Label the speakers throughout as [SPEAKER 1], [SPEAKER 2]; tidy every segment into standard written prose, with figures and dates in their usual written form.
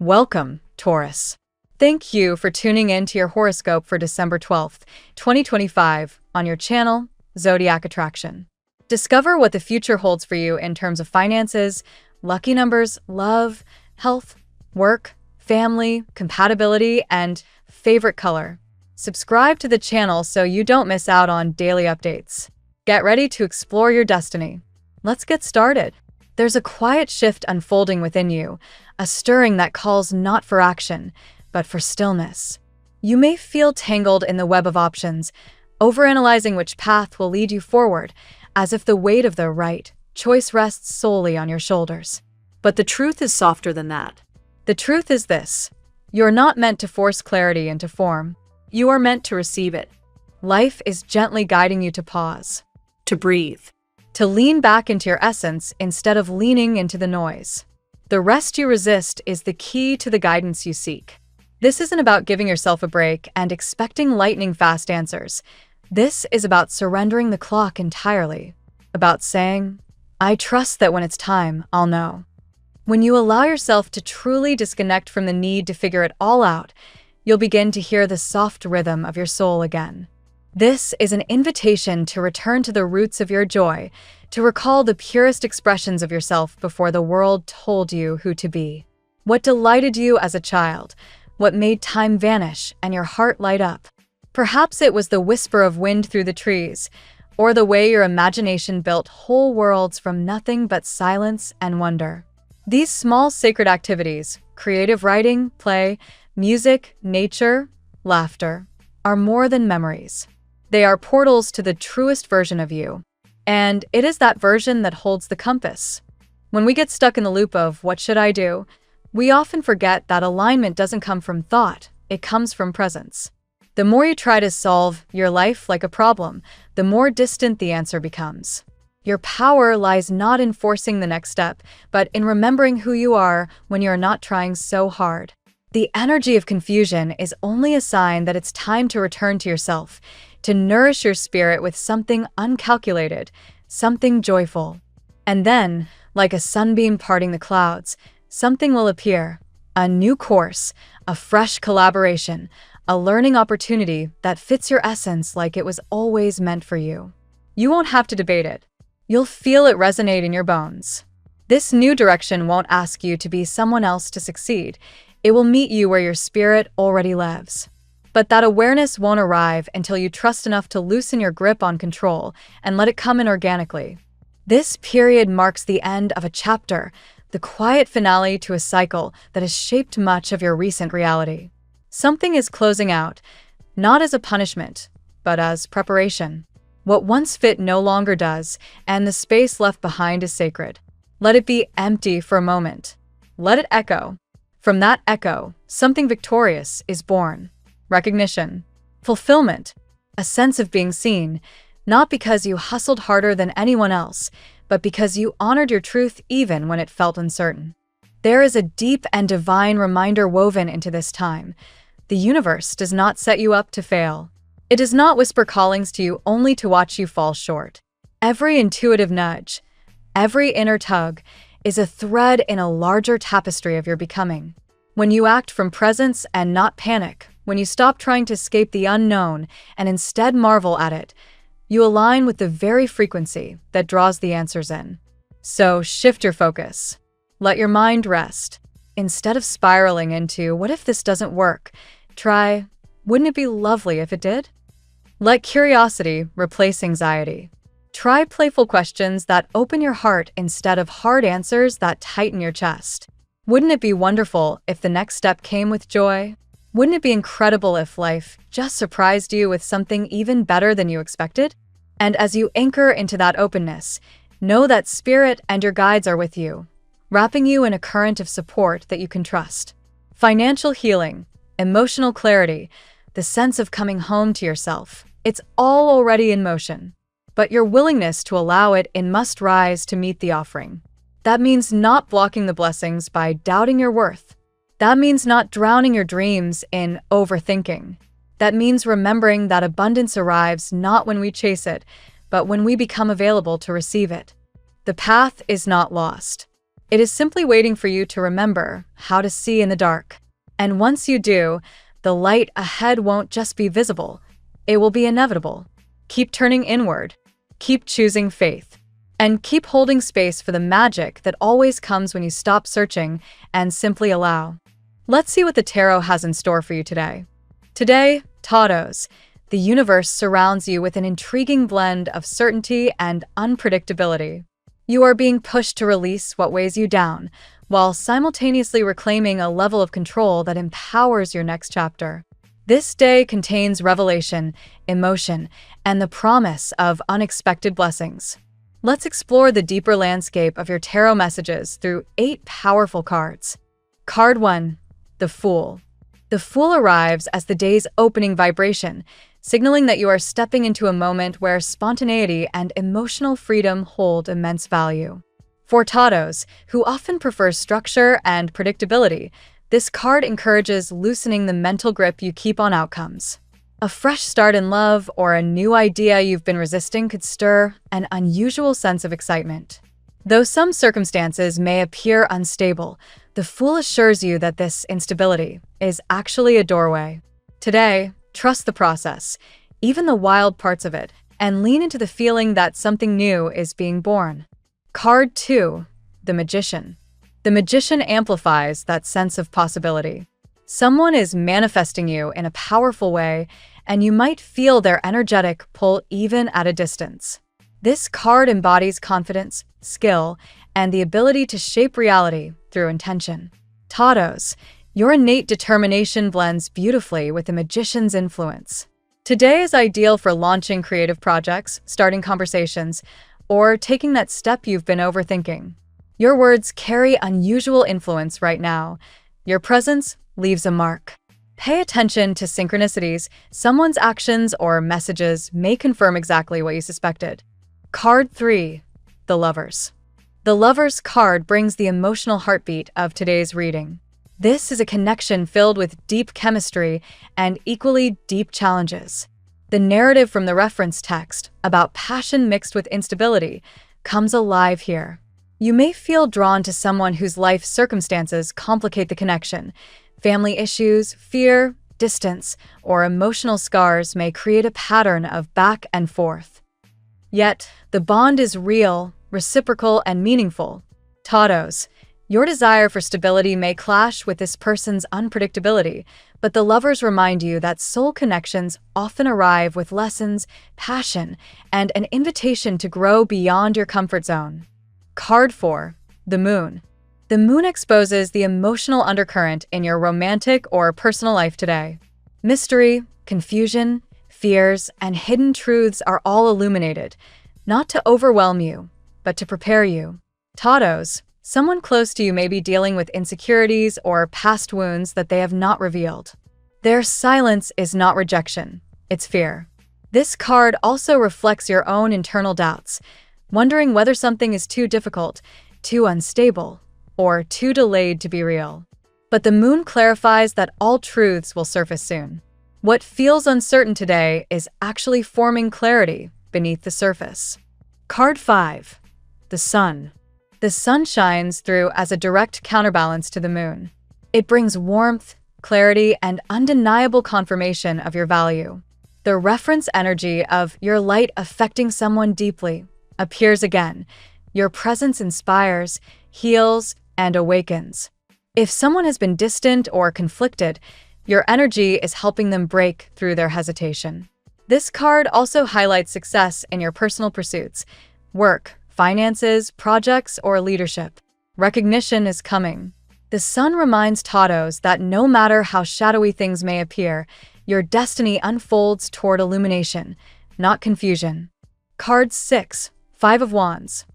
[SPEAKER 1] Welcome, Taurus. Thank you for tuning in to your horoscope for December 12th, 2025 on your channel, Zodiac Attraction. Discover what the future holds for you in terms of finances, lucky numbers, love, health, work, family, compatibility, and favorite color. Subscribe to the channel so you don't miss out on daily updates. Get ready to explore your destiny. Let's get started. There's a quiet shift unfolding within you, a stirring that calls not for action, but for stillness. You may feel tangled in the web of options, overanalyzing which path will lead you forward, as if the weight of the right choice rests solely on your shoulders. But the truth is softer than that. The truth is this: you're not meant to force clarity into form. You are meant to receive it. Life is gently guiding you to pause, to breathe, to lean back into your essence instead of leaning into the noise. The rest you resist is the key to the guidance you seek. This isn't about giving yourself a break and expecting lightning-fast answers. This is about surrendering the clock entirely, about saying, "I trust that when it's time, I'll know." When you allow yourself to truly disconnect from the need to figure it all out, you'll begin to hear the soft rhythm of your soul again. This is an invitation to return to the roots of your joy, to recall the purest expressions of yourself before the world told you who to be. What delighted you as a child? What made time vanish and your heart light up? Perhaps it was the whisper of wind through the trees, or the way your imagination built whole worlds from nothing but silence and wonder. These small sacred activities, creative writing, play, music, nature, laughter, are more than memories. They are portals to the truest version of you. And it is that version that holds the compass. When we get stuck in the loop of "what should I do?" we often forget that alignment doesn't come from thought, it comes from presence. The more you try to solve your life like a problem, the more distant the answer becomes. Your power lies not in forcing the next step, but in remembering who you are when you're not trying so hard. The energy of confusion is only a sign that it's time to return to yourself, to nourish your spirit with something uncalculated, something joyful. And then, like a sunbeam parting the clouds, something will appear, a new course, a fresh collaboration, a learning opportunity that fits your essence like it was always meant for you. You won't have to debate it. You'll feel it resonate in your bones. This new direction won't ask you to be someone else to succeed. It will meet you where your spirit already lives. But that awareness won't arrive until you trust enough to loosen your grip on control and let it come in organically. This period marks the end of a chapter, the quiet finale to a cycle that has shaped much of your recent reality. Something is closing out, not as a punishment, but as preparation. What once fit no longer does, and the space left behind is sacred. Let it be empty for a moment. Let it echo. From that echo, something victorious is born. Recognition, fulfillment, a sense of being seen, not because you hustled harder than anyone else, but because you honored your truth even when it felt uncertain. There is a deep and divine reminder woven into this time. The universe does not set you up to fail. It does not whisper callings to you only to watch you fall short. Every intuitive nudge, every inner tug, is a thread in a larger tapestry of your becoming. When you act from presence and not panic, when you stop trying to escape the unknown and instead marvel at it, you align with the very frequency that draws the answers in. So shift your focus. Let your mind rest. Instead of spiraling into "what if this doesn't work?" try "wouldn't it be lovely if it did?" Let curiosity replace anxiety. Try playful questions that open your heart instead of hard answers that tighten your chest. Wouldn't it be wonderful if the next step came with joy? Wouldn't it be incredible if life just surprised you with something even better than you expected? And as you anchor into that openness, know that spirit and your guides are with you, wrapping you in a current of support that you can trust. Financial healing, emotional clarity, the sense of coming home to yourself, it's all already in motion. But your willingness to allow it in must rise to meet the offering. That means not blocking the blessings by doubting your worth. That means not drowning your dreams in overthinking. That means remembering that abundance arrives not when we chase it, but when we become available to receive it. The path is not lost. It is simply waiting for you to remember how to see in the dark. And once you do, the light ahead won't just be visible, it will be inevitable. Keep turning inward, keep choosing faith, and keep holding space for the magic that always comes when you stop searching and simply allow. Let's see what the tarot has in store for you today. Today, Taurus, the universe surrounds you with an intriguing blend of certainty and unpredictability. You are being pushed to release what weighs you down, while simultaneously reclaiming a level of control that empowers your next chapter. This day contains revelation, emotion, and the promise of unexpected blessings. Let's explore the deeper landscape of your tarot messages through 8 powerful cards. Card 1, the Fool. The Fool arrives as the day's opening vibration, signaling that you are stepping into a moment where spontaneity and emotional freedom hold immense value. For Taurus, who often prefers structure and predictability, this card encourages loosening the mental grip you keep on outcomes. A fresh start in love or a new idea you've been resisting could stir an unusual sense of excitement. Though some circumstances may appear unstable, the Fool assures you that this instability is actually a doorway. Today, trust the process, even the wild parts of it, and lean into the feeling that something new is being born. Card 2, the Magician. The Magician amplifies that sense of possibility. Someone is manifesting you in a powerful way, and you might feel their energetic pull even at a distance. This card embodies confidence, skill, and the ability to shape reality through intention. Taurus, your innate determination blends beautifully with the Magician's influence. Today is ideal for launching creative projects, starting conversations, or taking that step you've been overthinking. Your words carry unusual influence right now. Your presence leaves a mark. Pay attention to synchronicities. Someone's actions or messages may confirm exactly what you suspected. Card 3, the Lovers. The Lovers card brings the emotional heartbeat of today's reading. This is a connection filled with deep chemistry and equally deep challenges. The narrative from the reference text about passion mixed with instability comes alive here. You may feel drawn to someone whose life circumstances complicate the connection. Family issues, fear, distance, or emotional scars may create a pattern of back and forth. Yet, the bond is real, reciprocal, and meaningful. Taurus, your desire for stability may clash with this person's unpredictability, but the Lovers remind you that soul connections often arrive with lessons, passion, and an invitation to grow beyond your comfort zone. Card 4, the Moon. The Moon exposes the emotional undercurrent in your romantic or personal life today. Mystery, confusion, fears, and hidden truths are all illuminated, not to overwhelm you, but to prepare you. Taurus, someone close to you may be dealing with insecurities or past wounds that they have not revealed. Their silence is not rejection, it's fear. This card also reflects your own internal doubts, wondering whether something is too difficult, too unstable, or too delayed to be real. But the Moon clarifies that all truths will surface soon. What feels uncertain today is actually forming clarity beneath the surface. Card 5, the Sun. The Sun shines through as a direct counterbalance to the Moon. It brings warmth, clarity, and undeniable confirmation of your value. The reference energy of your light affecting someone deeply appears again. Your presence inspires, heals, and awakens. If someone has been distant or conflicted, your energy is helping them break through their hesitation. This card also highlights success in your personal pursuits, work, finances, projects, or leadership. Recognition is coming. The Sun reminds Taurus that no matter how shadowy things may appear, your destiny unfolds toward illumination, not confusion. Card 6, 5 of Wands.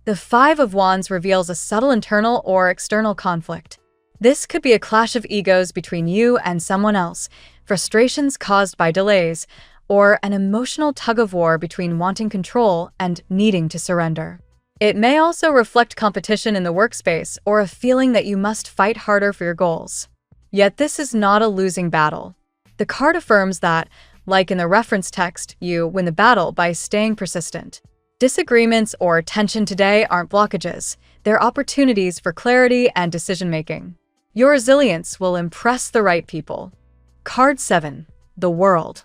[SPEAKER 1] The 5 of Wands reveals a subtle internal or external conflict. This could be a clash of egos between you and someone else, frustrations caused by delays, or an emotional tug-of-war between wanting control and needing to surrender. It may also reflect competition in the workspace or a feeling that you must fight harder for your goals. Yet this is not a losing battle. The card affirms that, like in the reference text, you win the battle by staying persistent. Disagreements or tension today aren't blockages, they're opportunities for clarity and decision-making. Your resilience will impress the right people. Card 7. The World.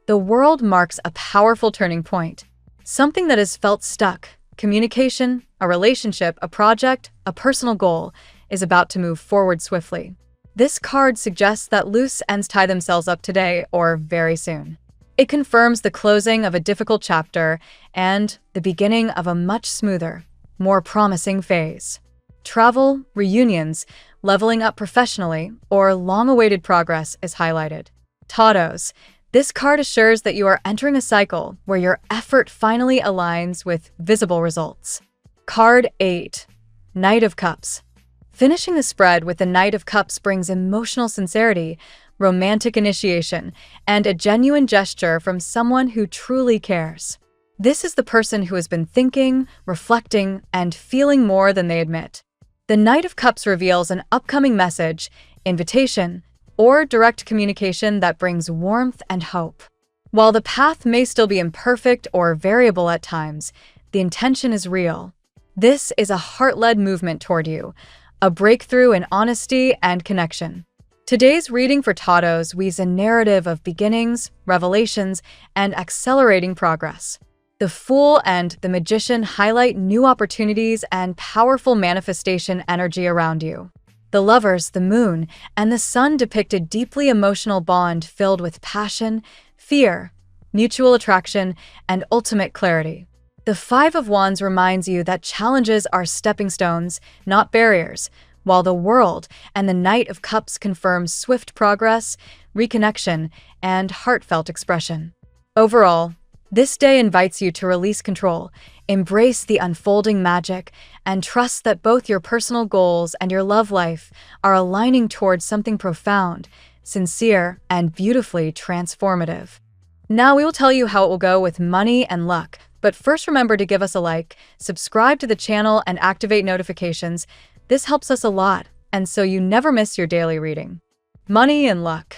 [SPEAKER 1] The World marks a powerful turning point. Something that has felt stuck, communication, a relationship, a project, a personal goal, is about to move forward swiftly. This card suggests that loose ends tie themselves up today or very soon. It confirms the closing of a difficult chapter and the beginning of a much smoother, more promising phase. Travel, reunions, leveling up professionally, or long-awaited progress is highlighted. Taurus, this card assures that you are entering a cycle where your effort finally aligns with visible results. Card 8. Knight of Cups. Finishing the spread with the Knight of Cups brings emotional sincerity, romantic initiation, and a genuine gesture from someone who truly cares. This is the person who has been thinking, reflecting, and feeling more than they admit. The Knight of Cups reveals an upcoming message, invitation, or direct communication that brings warmth and hope. While the path may still be imperfect or variable at times, the intention is real. This is a heart-led movement toward you, a breakthrough in honesty and connection. Today's reading for Taurus weaves a narrative of beginnings, revelations, and accelerating progress. The Fool and the Magician highlight new opportunities and powerful manifestation energy around you. The Lovers, the Moon, and the Sun depict a deeply emotional bond filled with passion, fear, mutual attraction, and ultimate clarity. The Five of Wands reminds you that challenges are stepping stones, not barriers, while the World and the Knight of Cups confirm swift progress, reconnection, and heartfelt expression. Overall, this day invites you to release control, embrace the unfolding magic, and trust that both your personal goals and your love life are aligning towards something profound, sincere, and beautifully transformative. Now we will tell you how it will go with money and luck. But first, remember to give us a like, subscribe to the channel, and activate notifications. This helps us a lot, and so you never miss your daily reading. Money and luck.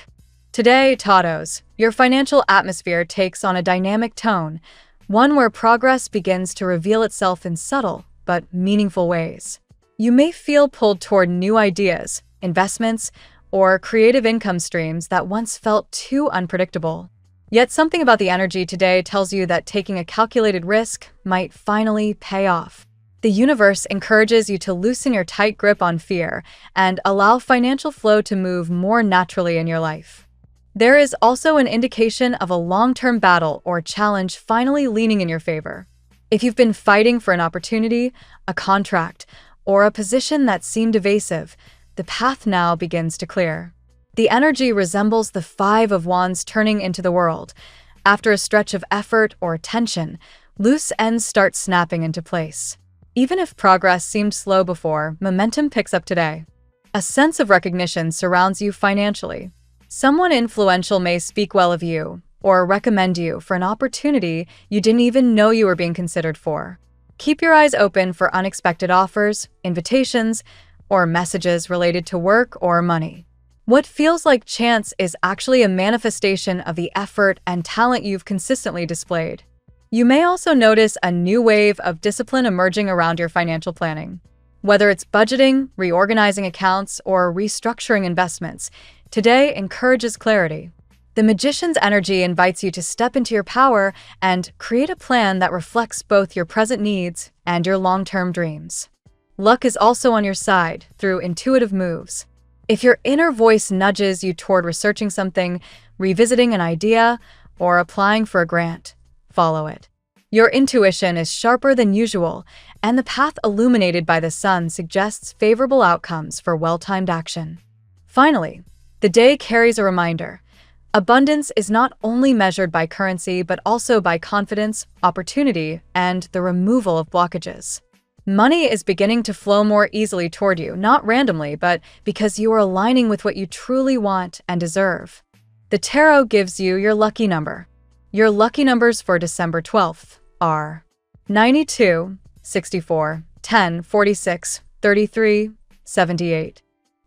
[SPEAKER 1] Today, Taurus, your financial atmosphere takes on a dynamic tone, one where progress begins to reveal itself in subtle but meaningful ways. You may feel pulled toward new ideas, investments, or creative income streams that once felt too unpredictable. Yet something about the energy today tells you that taking a calculated risk might finally pay off. The universe encourages you to loosen your tight grip on fear and allow financial flow to move more naturally in your life. There is also an indication of a long-term battle or challenge finally leaning in your favor. If you've been fighting for an opportunity, a contract, or a position that seemed evasive, the path now begins to clear. The energy resembles the Five of Wands turning into the World. After a stretch of effort or tension, loose ends start snapping into place. Even if progress seemed slow before, momentum picks up today. A sense of recognition surrounds you financially. Someone influential may speak well of you or recommend you for an opportunity you didn't even know you were being considered for. Keep your eyes open for unexpected offers, invitations, or messages related to work or money. What feels like chance is actually a manifestation of the effort and talent you've consistently displayed. You may also notice a new wave of discipline emerging around your financial planning. Whether it's budgeting, reorganizing accounts, or restructuring investments, today encourages clarity. The Magician's energy invites you to step into your power and create a plan that reflects both your present needs and your long-term dreams. Luck is also on your side through intuitive moves. If your inner voice nudges you toward researching something, revisiting an idea, or applying for a grant, follow it. Your intuition is sharper than usual, and the path illuminated by the sun suggests favorable outcomes for well-timed action. Finally, the day carries a reminder. Abundance is not only measured by currency, but also by confidence, opportunity, and the removal of blockages. Money is beginning to flow more easily toward you, not randomly, but because you are aligning with what you truly want and deserve. The tarot gives you your lucky number. Your lucky numbers for December 12th are 92, 64, 10, 46, 33, 78.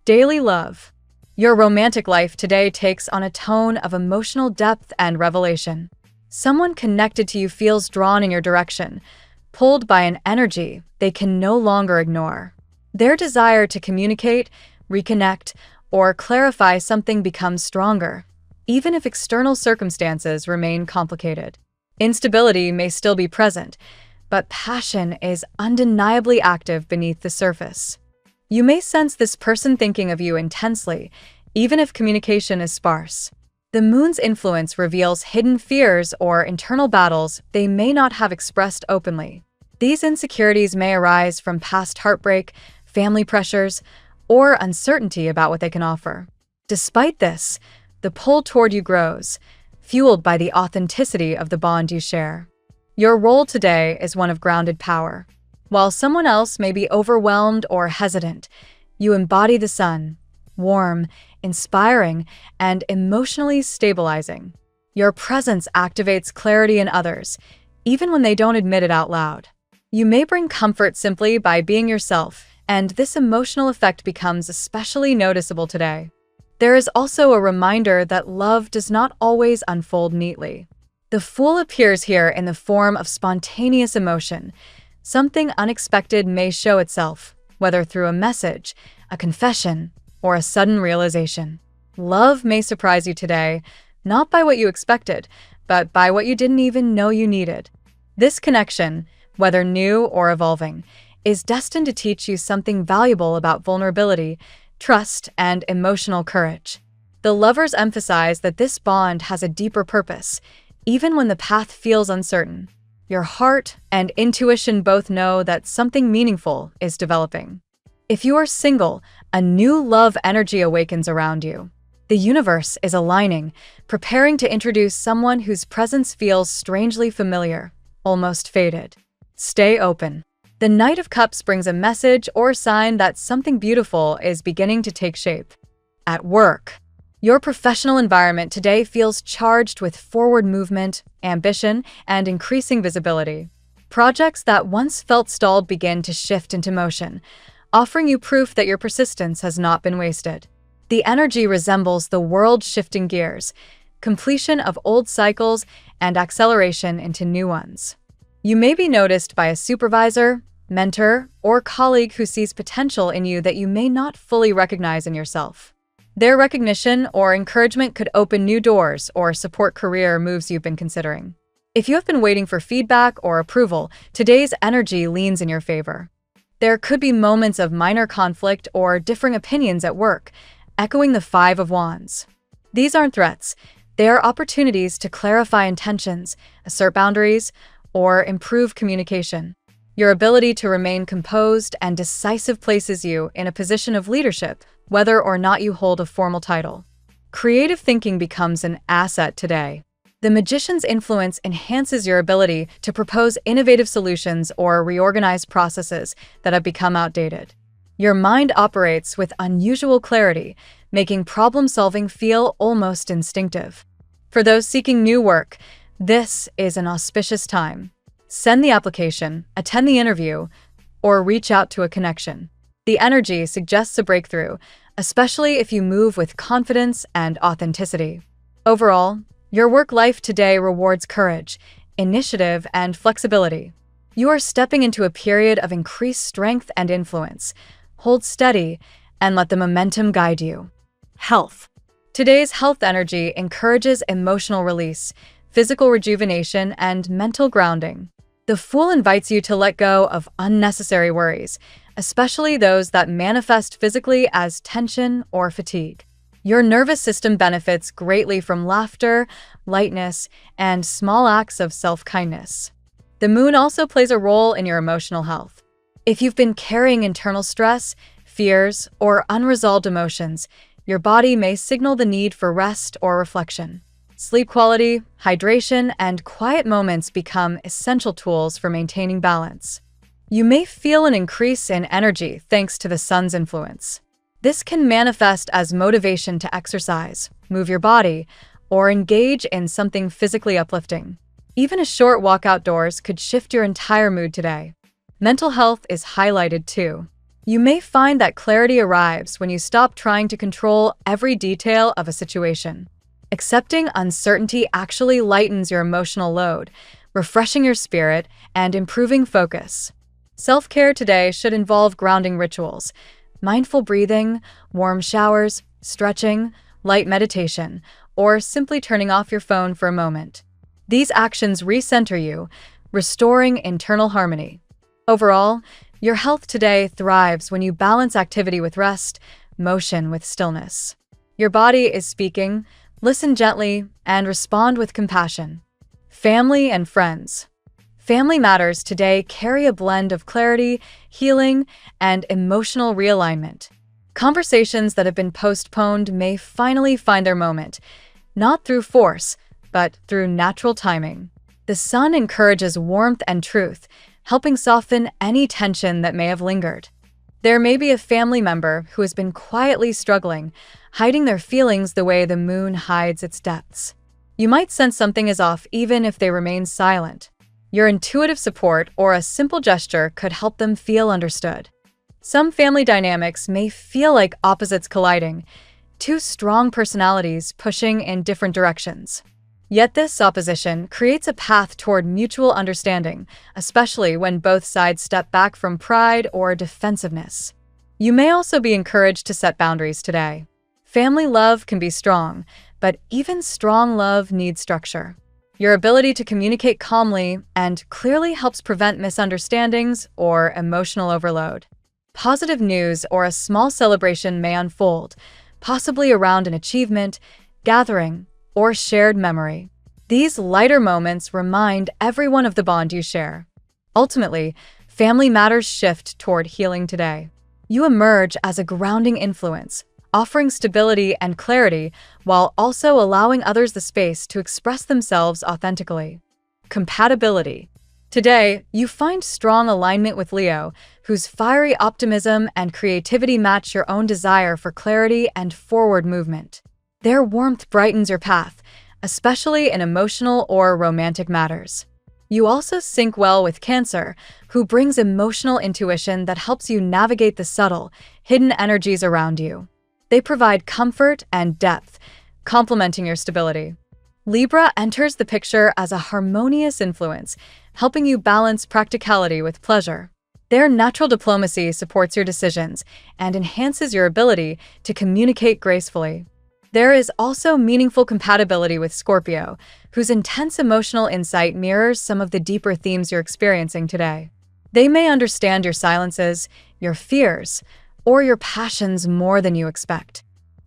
[SPEAKER 1] Daily love. Your romantic life today takes on a tone of emotional depth and revelation. Someone connected to you feels drawn in your direction, pulled by an energy they can no longer ignore. Their desire to communicate, reconnect, or clarify something becomes stronger, even if external circumstances remain complicated. Instability may still be present, but passion is undeniably active beneath the surface. You may sense this person thinking of you intensely, even if communication is sparse. The moon's influence reveals hidden fears or internal battles they may not have expressed openly. These insecurities may arise from past heartbreak, family pressures, or uncertainty about what they can offer. Despite this, the pull toward you grows, fueled by the authenticity of the bond you share. Your role today is one of grounded power. While someone else may be overwhelmed or hesitant, you embody the sun, warm, inspiring, and emotionally stabilizing. Your presence activates clarity in others, even when they don't admit it out loud. You may bring comfort simply by being yourself, and this emotional effect becomes especially noticeable today. There is also a reminder that love does not always unfold neatly. The Fool appears here in the form of spontaneous emotion. Something unexpected may show itself, whether through a message, a confession, or a sudden realization. Love may surprise you today, not by what you expected, but by what you didn't even know you needed. This connection, whether new or evolving, is destined to teach you something valuable about vulnerability, trust, and emotional courage. The lovers emphasize that this bond has a deeper purpose, even when the path feels uncertain. Your heart and intuition both know that something meaningful is developing. If you are single, a new love energy awakens around you. The universe is aligning, preparing to introduce someone whose presence feels strangely familiar, almost faded. Stay open. The Knight of Cups brings a message or sign that something beautiful is beginning to take shape. At work, your professional environment today feels charged with forward movement, ambition, and increasing visibility. Projects that once felt stalled begin to shift into motion, offering you proof that your persistence has not been wasted. The energy resembles the world shifting gears, completion of old cycles and acceleration into new ones. You may be noticed by a supervisor, mentor, or colleague who sees potential in you that you may not fully recognize in yourself. Their recognition or encouragement could open new doors or support career moves you've been considering. If you have been waiting for feedback or approval, today's energy leans in your favor. There could be moments of minor conflict or differing opinions at work, echoing the Five of Wands. These aren't threats. They are opportunities to clarify intentions, assert boundaries, or improve communication. Your ability to remain composed and decisive places you in a position of leadership, whether or not you hold a formal title. Creative thinking becomes an asset today. The Magician's influence enhances your ability to propose innovative solutions or reorganize processes that have become outdated. Your mind operates with unusual clarity, making problem-solving feel almost instinctive. For those seeking new work, this is an auspicious time. Send the application, attend the interview, or reach out to a connection. The energy suggests a breakthrough, especially if you move with confidence and authenticity. Overall, your work life today rewards courage, initiative, and flexibility. You are stepping into a period of increased strength and influence. Hold steady and let the momentum guide you. Health. Today's health energy encourages emotional release, physical rejuvenation, and mental grounding. The Fool invites you to let go of unnecessary worries, especially those that manifest physically as tension or fatigue. Your nervous system benefits greatly from laughter, lightness, and small acts of self-kindness. The Moon also plays a role in your emotional health. If you've been carrying internal stress, fears, or unresolved emotions, your body may signal the need for rest or reflection. Sleep quality, hydration, and quiet moments become essential tools for maintaining balance. You may feel an increase in energy thanks to the Sun's influence. This can manifest as motivation to exercise, move your body, or engage in something physically uplifting. Even a short walk outdoors could shift your entire mood today. Mental health is highlighted too. You may find that clarity arrives when you stop trying to control every detail of a situation. Accepting uncertainty actually lightens your emotional load, refreshing your spirit and improving focus. Self-care today should involve grounding rituals, mindful breathing, warm showers, stretching, light meditation, or simply turning off your phone for a moment. These actions recenter you, restoring internal harmony. Overall, your health today thrives when you balance activity with rest, motion with stillness. Your body is speaking, listen gently, and respond with compassion. Family and friends. Family matters today carry a blend of clarity, healing, and emotional realignment. Conversations that have been postponed may finally find their moment, not through force, but through natural timing. The sun encourages warmth and truth, helping soften any tension that may have lingered. There may be a family member who has been quietly struggling, hiding their feelings the way the moon hides its depths. You might sense something is off even if they remain silent. Your intuitive support or a simple gesture could help them feel understood. Some family dynamics may feel like opposites colliding, two strong personalities pushing in different directions. Yet this opposition creates a path toward mutual understanding, especially when both sides step back from pride or defensiveness. You may also be encouraged to set boundaries today. Family love can be strong, but even strong love needs structure. Your ability to communicate calmly and clearly helps prevent misunderstandings or emotional overload. Positive news or a small celebration may unfold, possibly around an achievement, gathering, or shared memory. These lighter moments remind everyone of the bond you share. Ultimately, family matters shift toward healing today. You emerge as a grounding influence, offering stability and clarity while also allowing others the space to express themselves authentically. Compatibility. Today, you find strong alignment with Leo, whose fiery optimism and creativity match your own desire for clarity and forward movement. Their warmth brightens your path, especially in emotional or romantic matters. You also sync well with Cancer, who brings emotional intuition that helps you navigate the subtle, hidden energies around you. They provide comfort and depth, complementing your stability. Libra enters the picture as a harmonious influence, helping you balance practicality with pleasure. Their natural diplomacy supports your decisions and enhances your ability to communicate gracefully. There is also meaningful compatibility with Scorpio, whose intense emotional insight mirrors some of the deeper themes you're experiencing today. They may understand your silences, your fears, or your passions more than you expect.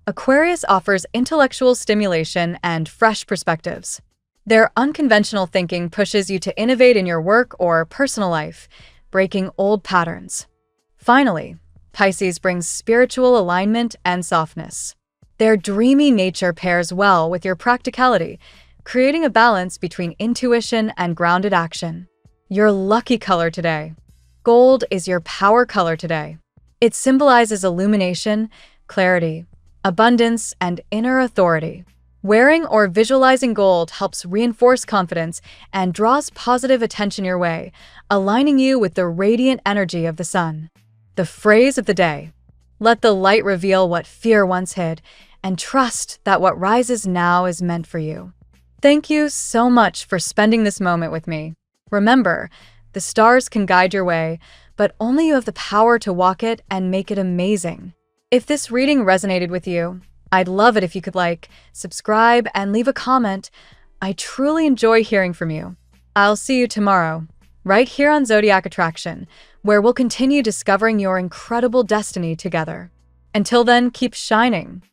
[SPEAKER 1] Aquarius offers intellectual stimulation and fresh perspectives. Their unconventional thinking pushes you to innovate in your work or personal life, breaking old patterns. Finally, Pisces brings spiritual alignment and softness. Their dreamy nature pairs well with your practicality, creating a balance between intuition and grounded action. Your lucky color today. Gold is your power color today. It symbolizes illumination, clarity, abundance, and inner authority. Wearing or visualizing gold helps reinforce confidence and draws positive attention your way, aligning you with the radiant energy of the sun. The phrase of the day: let the light reveal what fear once hid, and trust that what rises now is meant for you. Thank you so much for spending this moment with me. Remember, the stars can guide your way, but only you have the power to walk it and make it amazing. If this reading resonated with you, I'd love it if you could like, subscribe, and leave a comment. I truly enjoy hearing from you. I'll see you tomorrow, right here on Zodiac Attraction, where we'll continue discovering your incredible destiny together. Until then, keep shining.